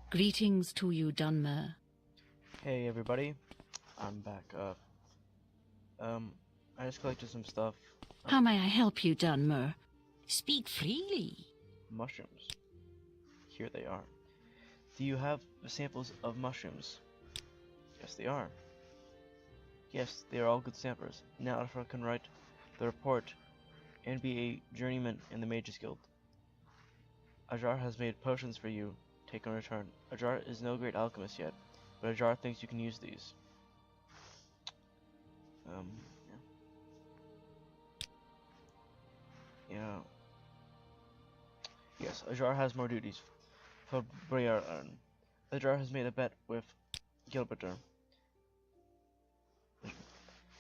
Greetings to you, Dunmer. Hey everybody, I'm back. I just collected some stuff. How may I help you, Dunmer? Speak freely. Mushrooms. Here they are. Do you have samples of mushrooms? Yes, they are. Yes, they are all good samples. Now Alpha can write the report and be a journeyman in the Mages Guild. Ajar has made potions for you. Take in return. Ajar is no great alchemist yet, but Ajar thinks you can use these. Yeah. Yes, Ajar has more duties for Briarn. Ajar has made a bet with Gilberter.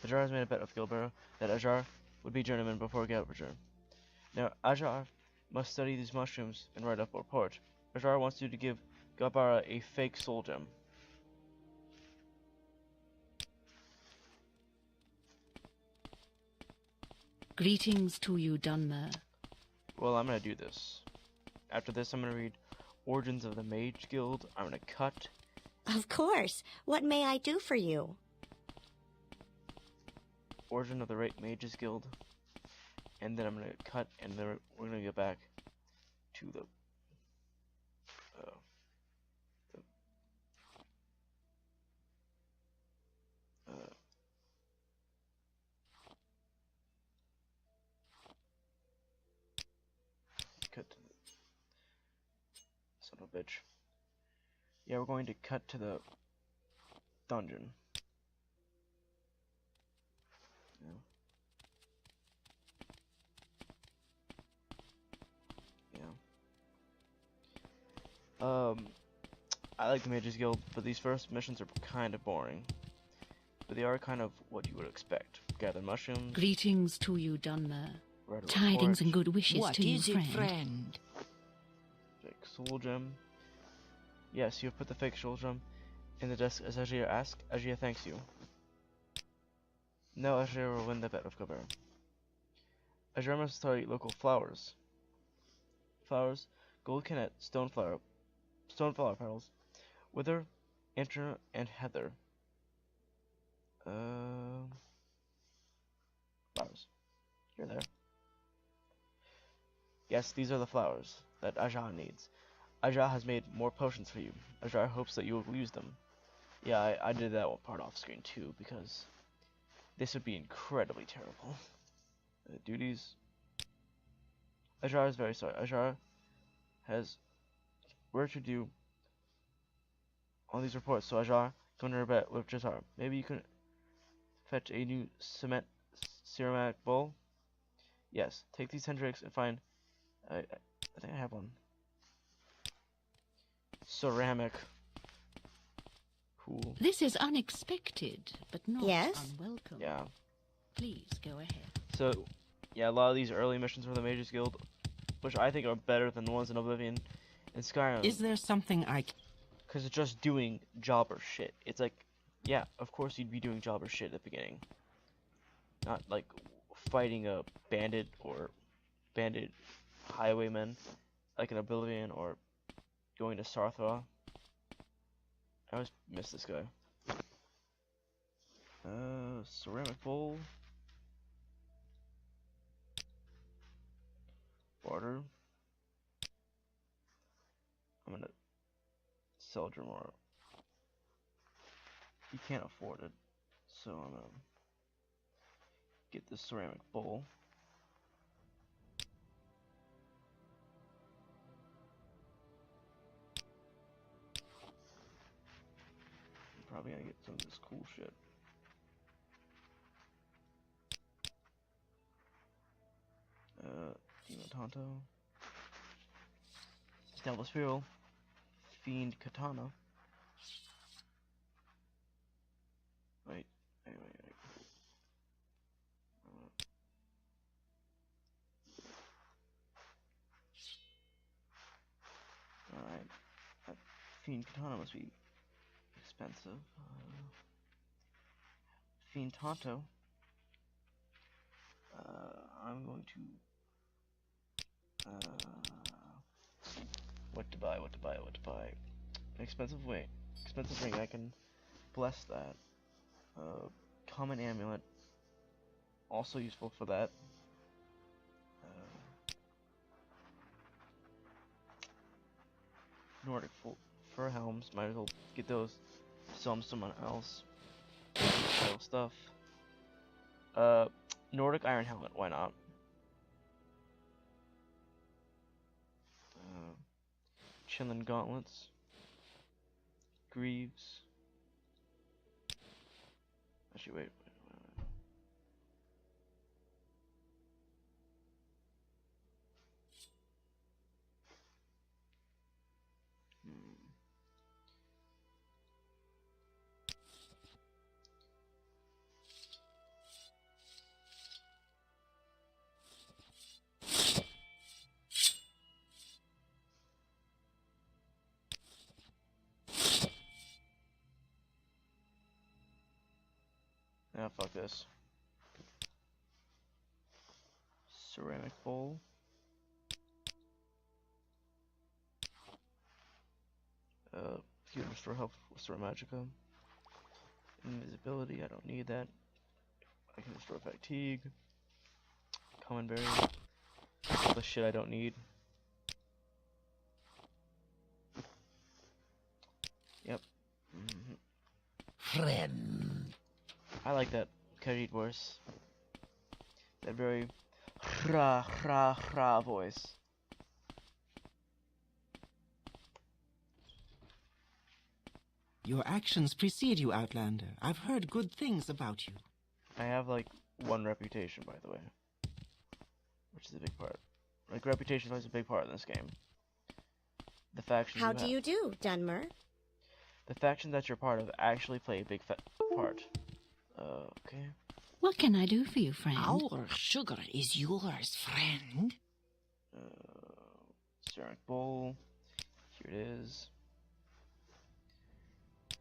Ajar has made a bet with Gilberter that Ajar would be journeyman before Gilberter. Now, Ajar must study these mushrooms and write up a report. Ajar wants you to give Gabara a fake soul gem. Greetings to you, Dunmer. Well, I'm gonna do this. After this, I'm gonna read Origins of the Mage Guild. I'm gonna cut. Of course. What may I do for you? Origin of the Mages Guild. And then I'm gonna cut, and then we're gonna get back to the cut to the son of a bitch. Yeah, we're going to cut to the dungeon. I like the Mages Guild, but these first missions are kind of boring. But they are kind of what you would expect. Gather mushrooms. Greetings to you, Dunmer. Write a Tidings report, and good wishes What to you, is it, friend? fake soul gem. Yes, you have put the fake soul gem in the desk as Ajia asks. Ajia thanks you. Now Ajia will win the bet of Gabara. Ajia must study local flowers. Flowers, gold canet, stoneflower petals, wither, antler, and heather. Flowers. You're there. Yes, these are the flowers that Ajah needs. Ajah has made more potions for you. Ajah hopes that you will use them. Yeah, I did that one part off screen too, because this would be incredibly terrible. Duties. Ajah is very sorry. Ajah has work to do on these reports, so Ajah, go into her bet with Jazar. Maybe you can fetch a new ceramic bowl? Yes, take these 10 drinks and find... I think I have one. Ceramic. Cool. This is unexpected, but not Yes? unwelcome. Yeah. Please go ahead. So, yeah, a lot of these early missions from the Mages Guild, which I think are better than the ones in Oblivion and Skyrim. Is there something I can... Because it's just doing jobber shit. It's like, yeah, of course you'd be doing jobber shit at the beginning. Not like fighting a bandit or bandit highwayman like in Oblivion or going to Sarthra. I always miss this guy. Ceramic bowl. Barter. I'm gonna sell Dramar. You can't afford it, so I'm gonna get this ceramic bowl. I'm probably gonna get some of this cool shit. Demon Tonto. Devil Spiral. Fiend Katana. Wait. Alright. That Fiend Katana must be expensive. Fiend Tonto. I'm going to... what to buy. An expensive ring. I can bless that. Common amulet, also useful for that. Nordic fur helms, might as well get those. Sell them to someone else. Sell stuff. Nordic iron helmet, why not? Chinland gauntlets. Greaves. Actually, wait. Ah, fuck this. Ceramic bowl. Can restore health, restore magicka. Invisibility, I don't need that. I can restore fatigue. Common berry. All the shit I don't need. Yep. Friend. I like that Khajiit voice. That very ra voice. Your actions precede you, Outlander. I've heard good things about you. I have like one reputation, by the way, which is a big part. Like reputation plays a big part in this game. The factions. How do you do, Dunmer? The factions that you're part of actually play a big part. Okay. What can I do for you, friend? Our sugar is yours, friend. Ceramic bowl. Here it is.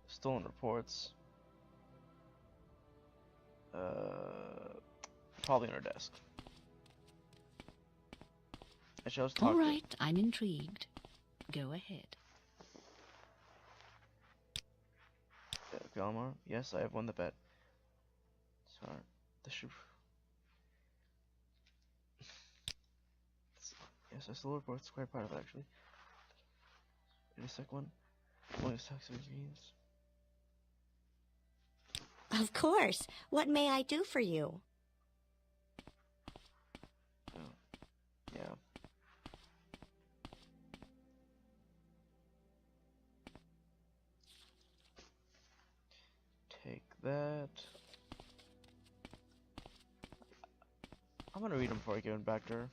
Stolen reports. Probably on our desk. Actually, let's talk. All right, I'm intrigued. Go ahead. Galmar, yes, I have won the bet. Sorry, the shoe. Yes, I stole reports. Quite proud of it, actually. In a sec one. Only stocks of ingredients. Of course. What may I do for you? Oh, yeah. Take that. I'm gonna read them before I give them back to her.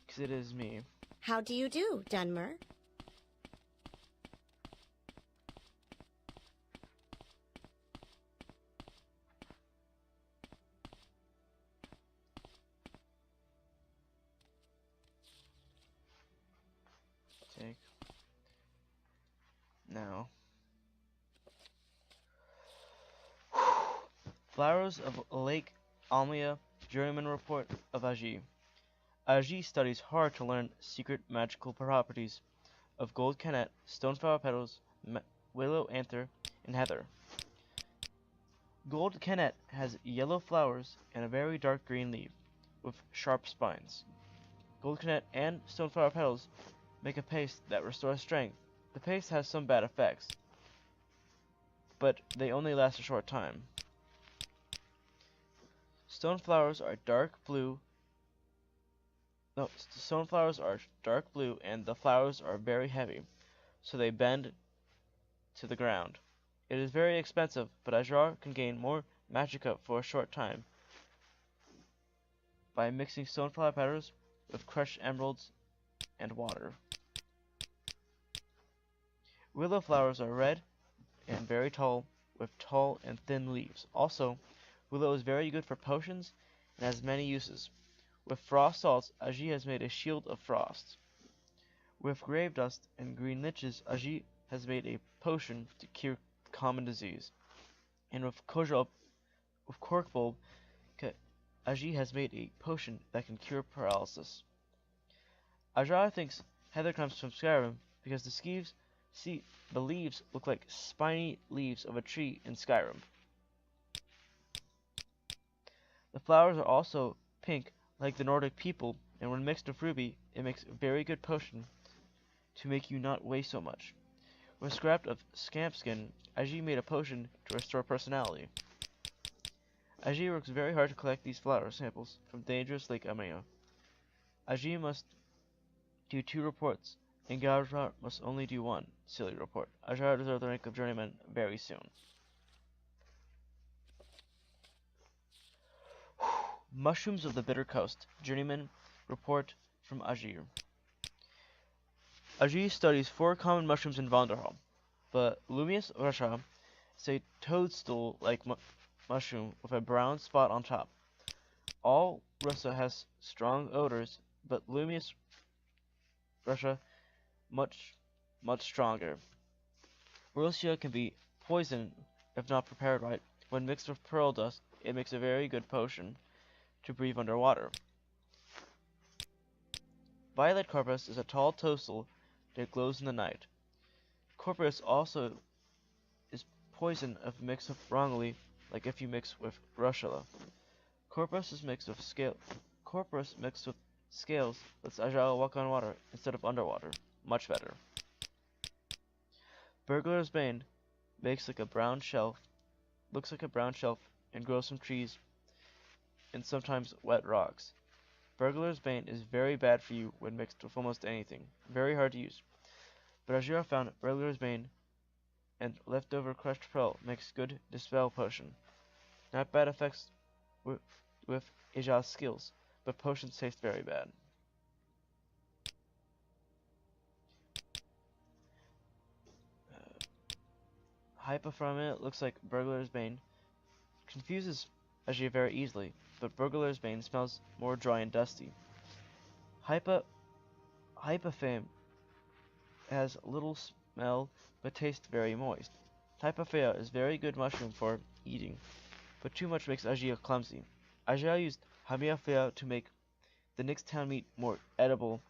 Because it is me. How do you do, Dunmer? Take. Now. Flowers of Lake Almia, Journeyman Report of Agi. Agi studies hard to learn secret magical properties of gold canet, stoneflower petals, willow anther, and heather. Gold canet has yellow flowers and a very dark green leaf, with sharp spines. Gold canet and stoneflower petals make a paste that restores strength. The paste has some bad effects, but they only last a short time. Stoneflowers are dark blue. No, stoneflowers are dark blue, and the flowers are very heavy, so they bend to the ground. It is very expensive, but Ajrar can gain more magicka for a short time by mixing stoneflower petals with crushed emeralds and water. Willow flowers are red and very tall, with tall and thin leaves. Also, willow is very good for potions and has many uses. With frost salts, Agi has made a shield of frost. With grave dust and green liches, Agi has made a potion to cure common disease. And with cork bulb, Agi has made a potion that can cure paralysis. Ajra thinks heather comes from Skyrim because the See, the leaves look like spiny leaves of a tree in Skyrim. The flowers are also pink like the Nordic people, and when mixed with ruby, it makes a very good potion to make you not weigh so much. With scrap of scamp skin, Aji made a potion to restore personality. Aji works very hard to collect these flower samples from dangerous Lake Amaya. Aji must do 2 reports, and Gaudraut must only do 1 silly report. Aji deserves the rank of journeyman very soon. Mushrooms of the Bitter Coast. Journeyman report from Ajir. Ajir studies 4 common mushrooms in Vonderholm. The Lumius Russia is a toadstool-like mushroom with a brown spot on top. All Russia has strong odors, but Lumius Russia much stronger. Russia can be poison if not prepared right. When mixed with pearl dust, it makes a very good potion to breathe underwater. Violet Corpus is a tall toadstool that glows in the night. Corpus also is poison if mixed with wrongly, like if you mix with Russula. Corpus mixed with scales lets Ajal walk on water instead of underwater. Much better. Burglar's Bane looks like a brown shelf, and grows from trees and sometimes wet rocks. Burglar's Bane is very bad for you when mixed with almost anything. Very hard to use. But Ajira found Burglar's Bane and leftover crushed pearl makes good dispel potion. Not bad effects with Ajal's skills, but potions taste very bad. Hypa from it looks like Burglar's Bane. Confuses Ajir very easily, but Burglar's Bane smells more dry and dusty. Hypophame has little smell but tastes very moist. Hypophea is very good mushroom for eating, but too much makes Ajia clumsy. Ajia used Hamiafea to make the next town meat more edible,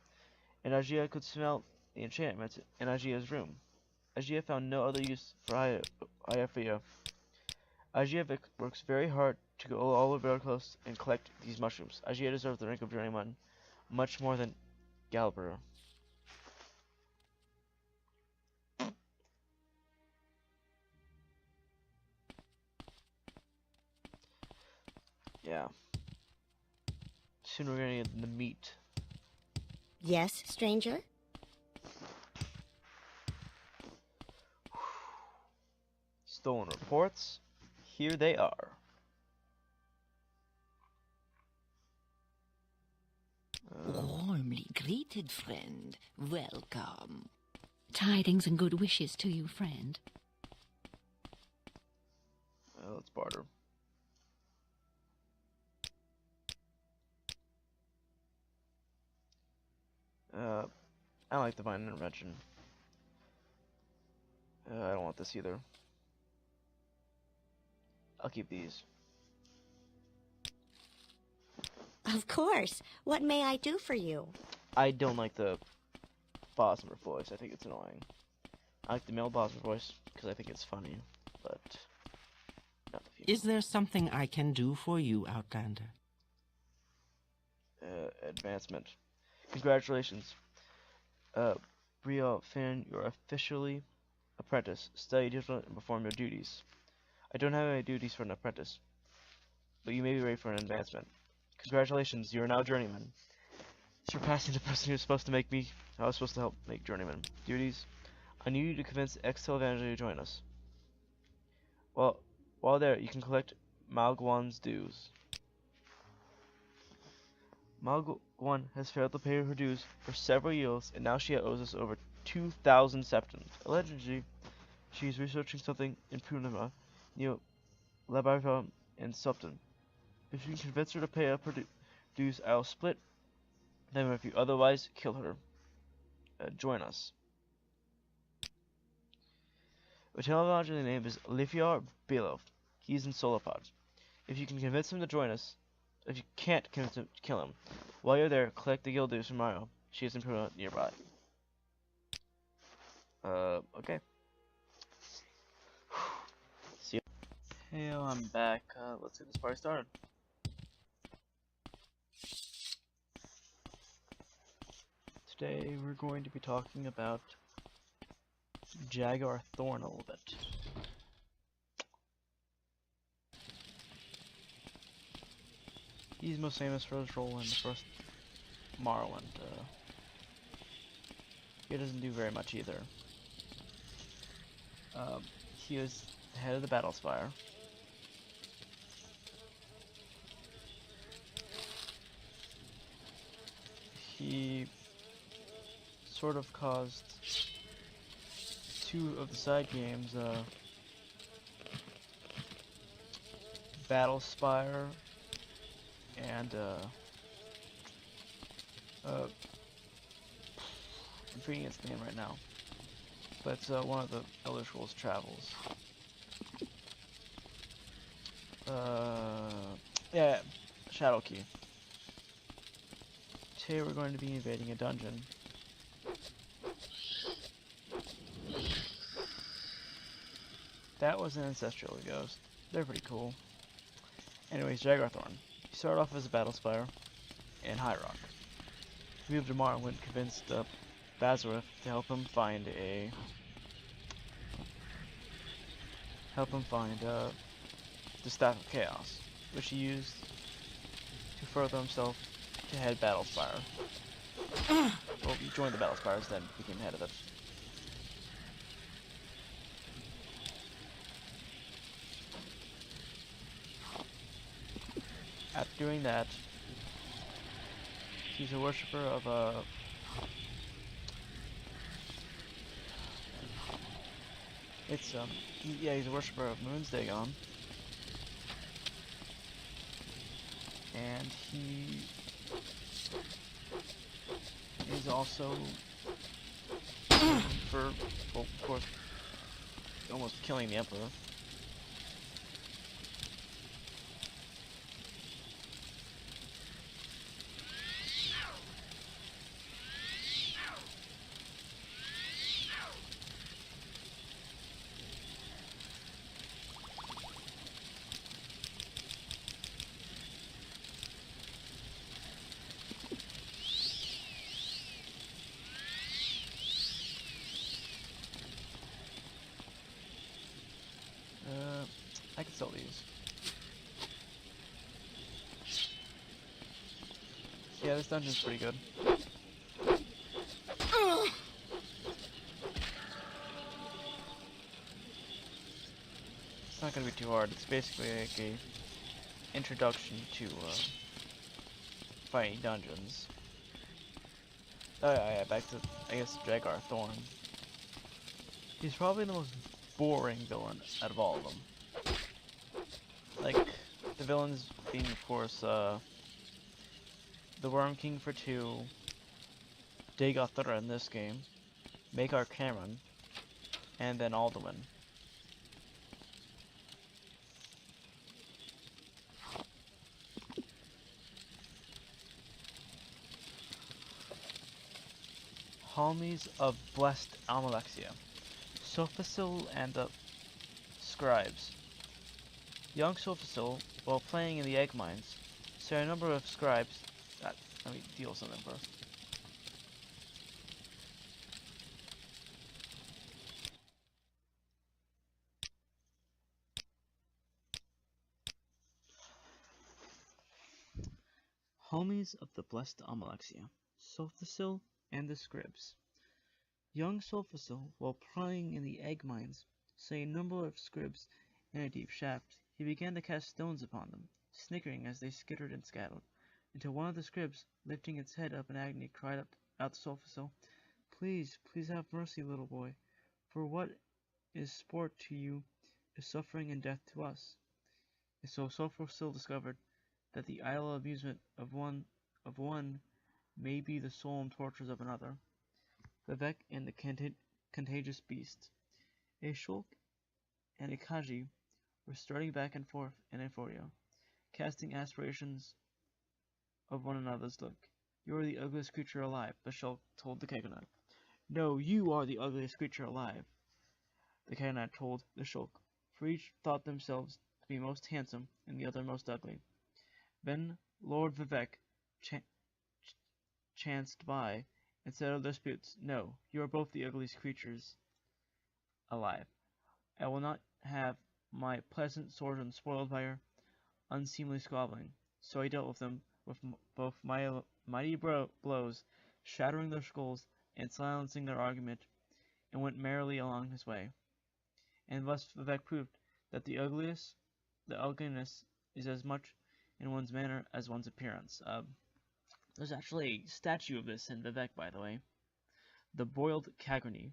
and Ajia could smell the enchantments in Ajia's room. Ajia found no other use for Hypophea. Ajia works very hard to go all over the coast and collect these mushrooms. Ajia deserves the rank of journeyman much more than Galbera. Yeah. Soon we're gonna get the meat. Yes, stranger? Stolen reports. Here they are. Warmly greeted, friend. Welcome. Tidings and good wishes to you, friend. Let's barter. I like divine intervention. I don't want this either. I'll keep these. Of course. What may I do for you? I don't like the Bosmer voice. I think it's annoying. I like the male Bosmer voice because I think it's funny, but not the female. Is there something I can do for you, Outlander? Advancement. Congratulations. Bria Finn, you're officially apprentice. Study diligently and perform your duties. I don't have any duties for an apprentice, but you may be ready for an advancement. Congratulations, you are now journeyman. Surpassing the person who's supposed to make me. I was supposed to help make journeyman. Duties. I need you to convince Excel Evangelist to join us. Well, while there, you can collect Malguan's dues. Malguan has failed to pay her dues for several years, and now she owes us over 2,000 septums. Allegedly, she is researching something in Punima, near Labarva and Supton. If you can convince her to pay up her dues, I'll split them if you otherwise kill her. Join us. Vitel's name is Lifiar Belov. He's in Solopod. If you can convince him to join us, if you can't convince him to kill him, while you're there, collect the guild dues from Mario. She is in Puna nearby. Okay. See ya. Hey, I'm back. Let's get this party started. Today we're going to be talking about Jaguar Thorn a little bit. He's most famous for his role in the first Morrowind. He doesn't do very much either. He was the head of the Battle Spire. He sort of caused two of the side games, Battle Spire and I'm forgetting its name right now, but it's one of the Elder Scrolls Travels. Yeah, Shadow Key. Today we're going to be invading a dungeon. That was an ancestral ghost. They're pretty cool. Anyways, Jaguar Thorn. You start off as a Battle Spire in High Rock. He moved to Morrowind, convinced Bazareth to help him find the Staff of Chaos, which he used to further himself to head Battle Spire. Well, he joined the Battle Spires, then became head of it. After doing that, he's a worshipper of he's a worshipper of Moon's Dagon, and he is also for, well, of course, almost killing the Emperor. I can sell these. Yeah, this dungeon's pretty good. It's not gonna be too hard. It's basically like a introduction to fighting dungeons. Oh yeah, back to, I guess, Jaguar Thorn. He's probably the most boring villain out of all of them. Like, the villains being, of course, the Worm King for 2, Dagothra in this game, Maekar Cameron, and then Alduin. Hommies of Blessed Almalexia, Sophisil and the Scribes. Young Sophisil, while playing in the egg mines, saw a number of scribes. Let me deal with something first. Homies of the Blessed Almalexia, Sophisil and the Scribes. Young Sophisil, while playing in the egg mines, saw a number of scribs in a deep shaft. He began to cast stones upon them, snickering as they skittered and scattered, until one of the scribs, lifting its head up in agony, cried out to Sophisil, Please, please have mercy, little boy, for what is sport to you is suffering and death to us. And so Sophisil discovered that the idle amusement of one may be the solemn tortures of another. Vivek and the contagious beast. A Shulk and a Kaji were starting back and forth in euphoria, casting aspirations of one another's look. You are the ugliest creature alive, the Shulk told the Kegonut. No, you are the ugliest creature alive, the Catanite told the Shulk, for each thought themselves to be most handsome and the other most ugly. Then Lord Vivek chanced by and settled disputes. No, you are both the ugliest creatures alive. I will not have my pleasant swordsman spoiled by your unseemly squabbling. So I dealt with them with both mighty blows, shattering their skulls and silencing their argument, and went merrily along his way. And thus Vivek proved that the ugliness is as much in one's manner as one's appearance. There's actually a statue of this in Vivek, by the way. The boiled Cagrani.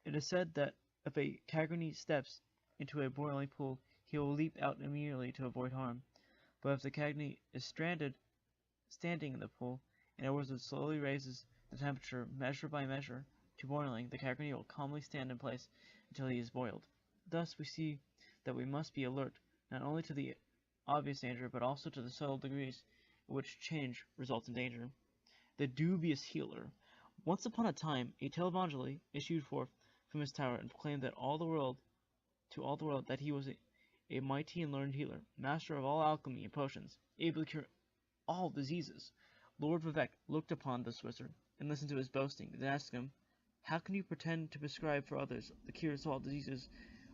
It is said that if a Cagrani steps into a boiling pool, he will leap out immediately to avoid harm. But if the Cagney is standing in the pool, and a wizard slowly raises the temperature measure by measure to boiling, the Cagney will calmly stand in place until he is boiled. Thus we see that we must be alert not only to the obvious danger, but also to the subtle degrees in which change results in danger. The dubious healer. Once upon a time, a televangelist issued forth from his tower and proclaimed that all the world that he was a mighty and learned healer, master of all alchemy and potions, able to cure all diseases. Lord Vivek looked upon this wizard and listened to his boasting, then asked him, "How can you pretend to prescribe for others the cures of all diseases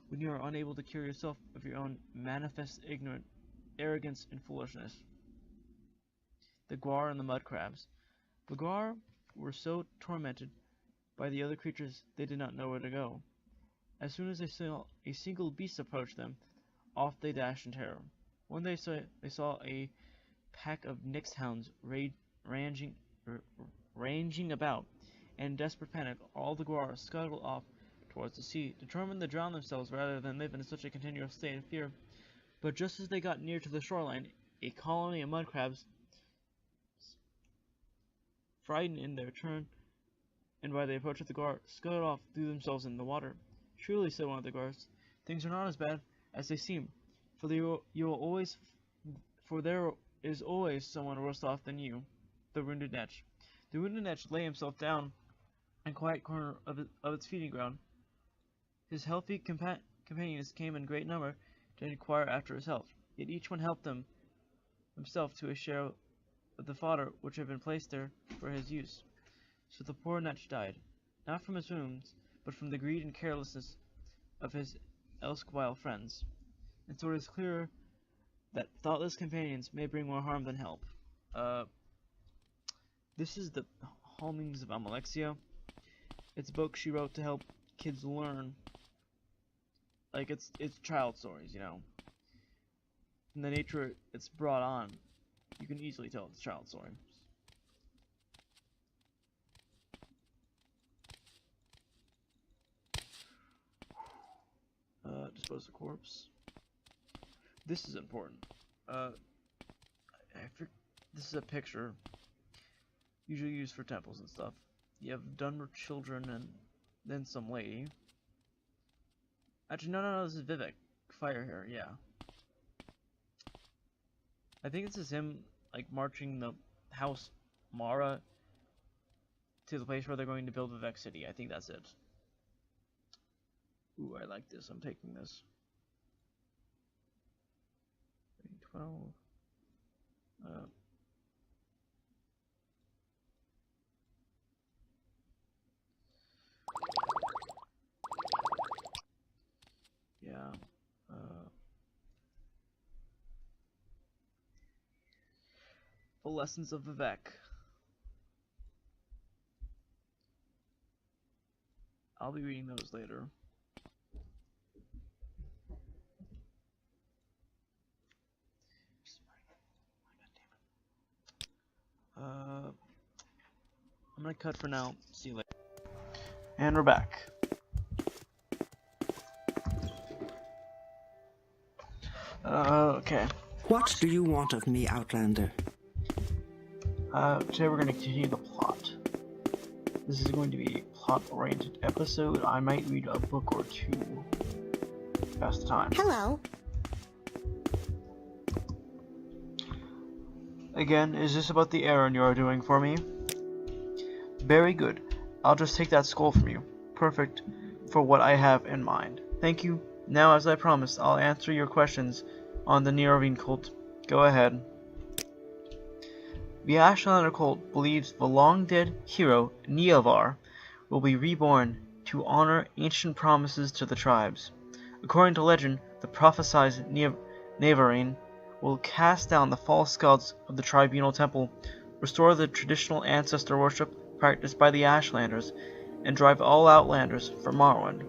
when you are unable to cure yourself of your own manifest arrogance and foolishness?" The Gwar and the Mud Crabs. The Gwar were so tormented by the other creatures they did not know where to go. As soon as they saw a single beast approach them, off they dashed in terror. One day they saw a pack of Nyx hounds ranging about, and in desperate panic all the Gwar scuttled off towards the sea, determined to drown themselves rather than live in such a continual state of fear. But just as they got near to the shoreline, a colony of mud crabs, frightened in their turn, and by the approach of the Gwar, scuttled off, threw themselves in the water. "Truly," said one of the Gwars, "things are not as bad as they seem, for there is always someone worse off than you." The wounded Netch. The wounded Netch lay himself down in a quiet corner of its feeding ground. His healthy companions came in great number to inquire after his health, yet each one helped himself to a share of the fodder which had been placed there for his use. So the poor Netch died, not from his wounds, but from the greed and carelessness of his erstwhile friends. And so it is clear that thoughtless companions may bring more harm than help. This is the Homings of Amalexia. It's a book she wrote to help kids learn. Like, it's child stories, you know. From the nature it's brought on, you can easily tell it's a child story. Dispose the corpse. This is important. This is a picture, usually used for temples and stuff. You have Dunmer children and then some lady. Actually, no, this is Vivek. Fire here, yeah. I think this is him, like, marching the house Mara to the place where they're going to build Vivek City. I think that's it. Ooh, I like this. I'm taking this. 12. Yeah. The Lessons of Vivek. I'll be reading those later. I'm gonna cut for now. See you later. And we're back. Okay. What do you want of me, Outlander? Today we're gonna continue the plot. This is going to be a plot-oriented episode. I might read a book or two. Pass the time. Hello. Again, is this about the errand you are doing for me? Very good. I'll just take that skull from you. Perfect for what I have in mind. Thank you. Now, as I promised, I'll answer your questions on the Neovine cult. Go ahead. The Ashlander cult believes the long-dead hero, Neovar, will be reborn to honor ancient promises to the tribes. According to legend, the prophesied Nevarine will cast down the false gods of the Tribunal Temple, restore the traditional ancestor worship practiced by the Ashlanders, and drive all Outlanders from Morrowind.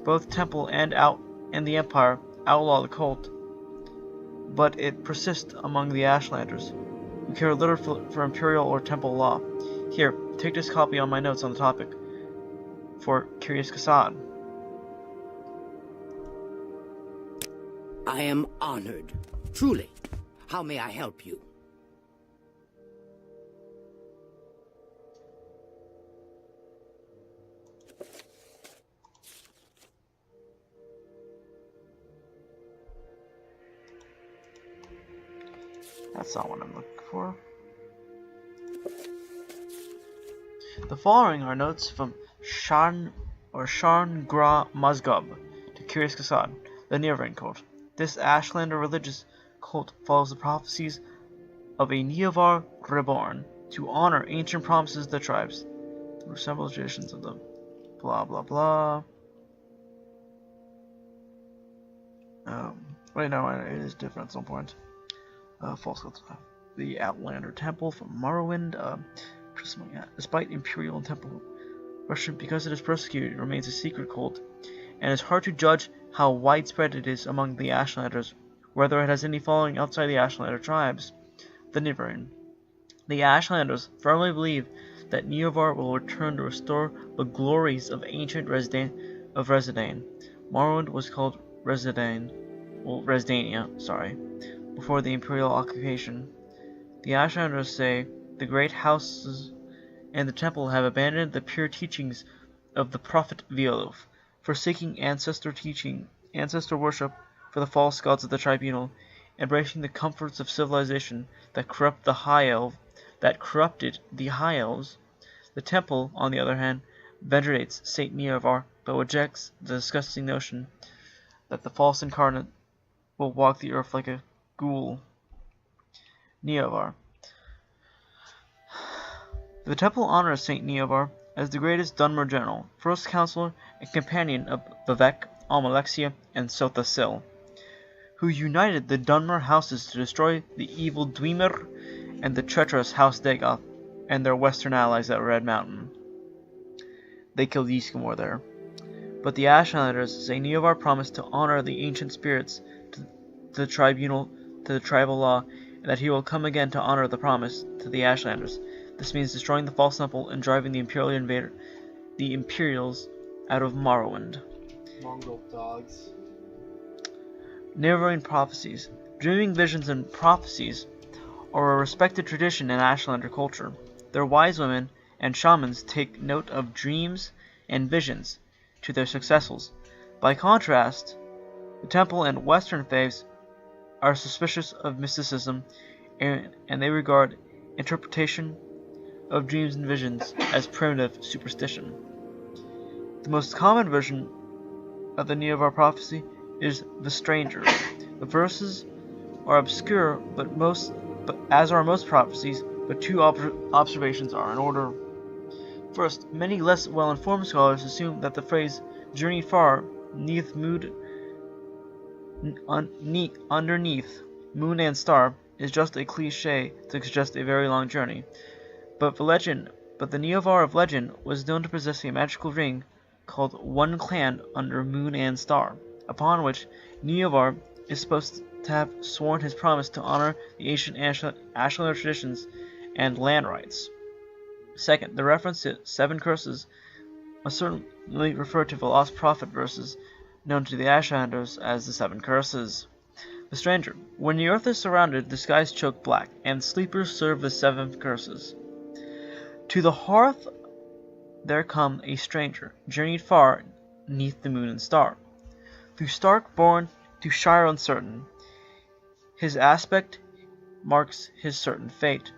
Both Temple and the Empire outlaw the cult, but it persists among the Ashlanders, who care little for Imperial or Temple law. Here, take this copy on my notes on the topic, for Curious Kassad. I am honored. Truly. How may I help you? That's not what I'm looking for. The following are notes from Sharn Gra Mazgub to Curious Kassad, the Nearvain cult. This Ashlander religious cult follows the prophecies of a Neovar reborn to honor ancient promises of the tribes through several traditions of the blah blah blah. Wait, no, it is different at some point. False gods. The Outlander Temple from Morrowind. Despite Imperial and Temple worship, because it is persecuted, it remains a secret cult, and it's hard to judge how widespread it is among the Ashlanders, whether it has any following outside the Ashlander tribes. The Nibirin. The Ashlanders firmly believe that Neovar will return to restore the glories of ancient Resdane. Morrowind was called Resdania, before the Imperial occupation. The Ashlanders say the great houses and the temple have abandoned the pure teachings of the prophet Violov, forsaking ancestor worship for the false gods of the Tribunal, embracing the comforts of civilization that corrupted the High Elves. The temple, on the other hand, venerates Saint Neovar, but rejects the disgusting notion that the false incarnate will walk the earth like a ghoul. Neovar. The temple honors Saint Neovar as the greatest Dunmer general, first counselor and companion of Vivek, Almalexia, and Sotha Sil, who united the Dunmer houses to destroy the evil Dwemer and the treacherous House Dagoth and their western allies at Red Mountain. They killed Yskamor there. But the Ashlanders say Neovar promised to honor the ancient spirits to the tribal law, and that he will come again to honor the promise to the Ashlanders. This means destroying the false temple and driving the Imperials out of Morrowind. Mongol dogs. Neverwinter prophecies. Dreaming visions and prophecies are a respected tradition in Ashlander culture. Their wise women and shamans take note of dreams and visions to their successors. By contrast, the temple and Western faiths are suspicious of mysticism, and they regard interpretation of dreams and visions as primitive superstition. The most common version of the Neovar prophecy is the Stranger. The verses are obscure, as are most prophecies, but two observations are in order. First, many less well-informed scholars assume that the phrase "journey far, underneath moon and star" is just a cliché to suggest a very long journey. But the Neovar of legend was known to possess a magical ring called One Clan Under Moon and Star, upon which Neovar is supposed to have sworn his promise to honor the ancient Ashlander traditions and land rights. Second, the reference to 7 curses must certainly refer to the Lost Prophet verses known to the Ashlanders as the 7 curses. The Stranger. When the earth is surrounded, the skies choke black, and sleepers serve the 7 curses. To the hearth there come a stranger, journeyed far 'neath the moon and star. Through stark born to shire uncertain, his aspect marks his certain fate.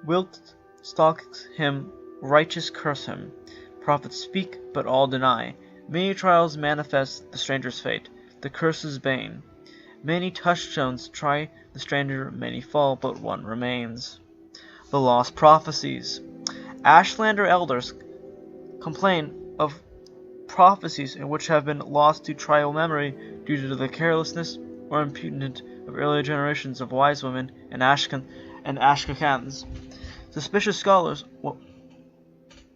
Wilt stalks him, righteous curse him, Prophets speak, but all deny. Many trials manifest the stranger's fate, the curse's bane. Many touchstones try the stranger, many fall, but one remains. The lost prophecies. Ashlander elders complain of prophecies in which have been lost to trial memory due to the carelessness or imprudence of earlier generations of wise women and Ashkakans. Suspicious scholars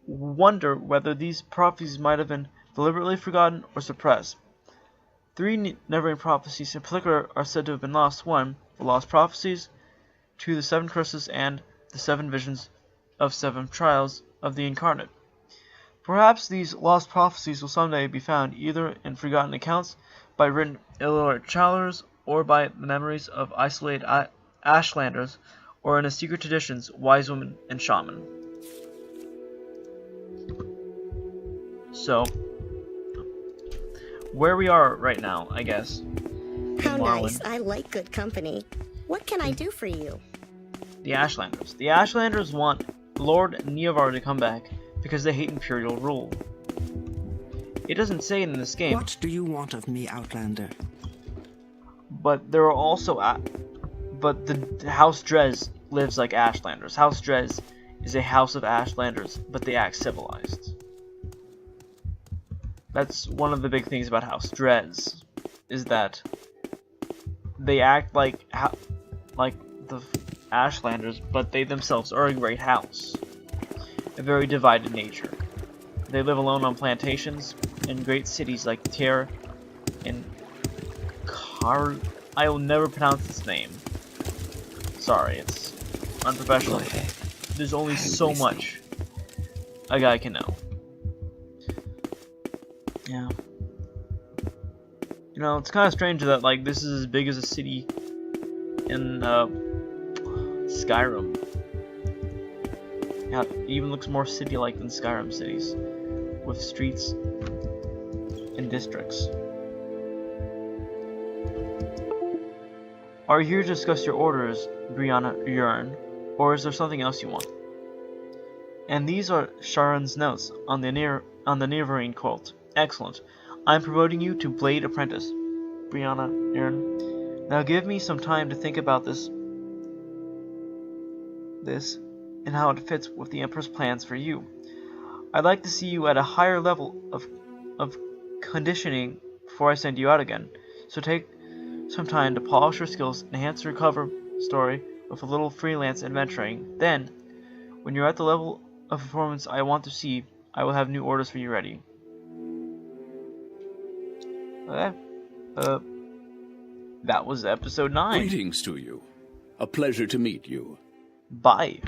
wonder whether these prophecies might have been deliberately forgotten or suppressed. 3 never-ending prophecies in particular are said to have been lost. 1. The lost prophecies. 2. The 7 curses and the 7 visions of 7 trials of the incarnate. Perhaps these lost prophecies will someday be found either in forgotten accounts by written illiterate scholars or by the memories of isolated Ashlanders or in a secret traditions, wise women, and shaman. So, where we are right now, I guess. How Morrowind. nice. I like good company. What can I do for you? The Ashlanders. The Ashlanders want Lord Neovar to come back because they hate Imperial rule. It doesn't say it in this game, What do you want of me, Outlander? but there are also but the House Drez lives like Ashlanders. House Drez is a house of Ashlanders, but they act civilized. That's one of the big things about House Drez, is that they act like the Ashlanders, but they themselves are a great house. A very divided nature. They live alone on plantations in great cities like Tyr and I will never pronounce this name. Sorry, it's unprofessional. There's only so much a guy can know. Yeah. You know, it's kind of strange that like this is as big as a city in Skyrim. Yeah, it even looks more city-like than Skyrim cities, with streets and districts. Are you here to discuss your orders, Brianna Yearn, or is there something else you want? And these are Sharon's notes on the Neverine cult. Excellent. I'm promoting you to Blade Apprentice, Brianna Yearn. Now give me some time to think about this and how it fits with the Emperor's plans for you. I'd like to see you at a higher level of conditioning before I send you out again. So take some time to polish your skills, enhance your cover story with a little freelance adventuring. Then, when you're at the level of performance I want to see, I will have new orders for you ready. Okay. That was episode 9. Greetings to you. A pleasure to meet you. Bye.